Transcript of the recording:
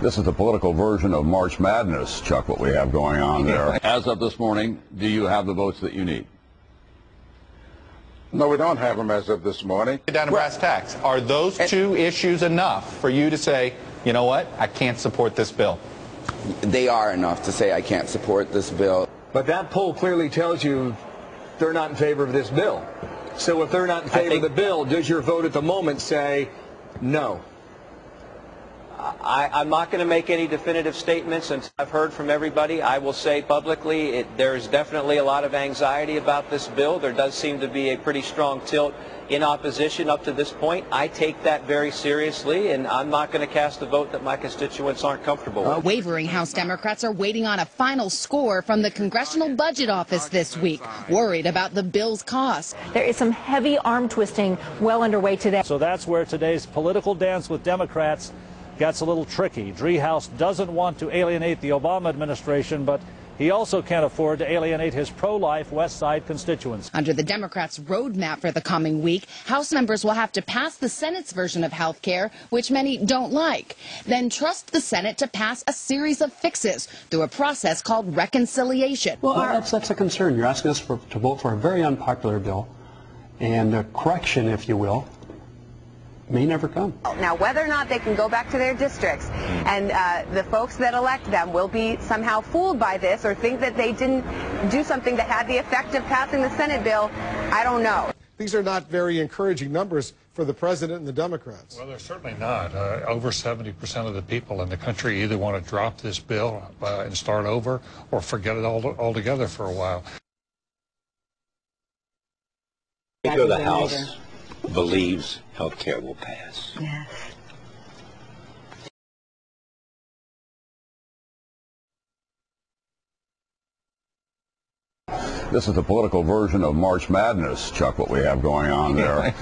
This is the political version of March Madness, Chuck, what we have going on there. As of this morning, do you have the votes that you need? No, we don't have them as of this morning. Down to brass tacks. Are those two issues enough for you to say, you know what, I can't support this bill? They are enough to say I can't support this bill. But that poll clearly tells you they're not in favor of this bill. So if they're not in favor of the bill, does your vote at the moment say no? I'm not going to make any definitive statements until I've heard from everybody. I will say publicly there's definitely a lot of anxiety about this bill. There does seem to be a pretty strong tilt in opposition up to this point. I take that very seriously, and I'm not going to cast a vote that my constituents aren't comfortable with. Wavering House Democrats are waiting on a final score from the Congressional Budget Office this week, worried about the bill's cost. There is some heavy arm twisting well underway today. So that's where today's political dance with Democrats gets a little tricky. Driehaus doesn't want to alienate the Obama administration, but he also can't afford to alienate his pro-life West Side constituents. Under the Democrats' roadmap for the coming week, House members will have to pass the Senate's version of health care, which many don't like, then trust the Senate to pass a series of fixes through a process called reconciliation. Well, that's a concern. You're asking us to vote for a very unpopular bill, and a correction, if you will, may never come. Now, whether or not they can go back to their districts and the folks that elect them will be somehow fooled by this or think that they didn't do something that had the effect of passing the Senate bill, I don't know. These are not very encouraging numbers for the president and the Democrats. Well, they're certainly not. Over 70% of the people in the country either want to drop this bill and start over or forget it altogether for a while. Speaker of the House believes health care will pass. Yes. This is the political version of March Madness, Chuck, what we have going on there.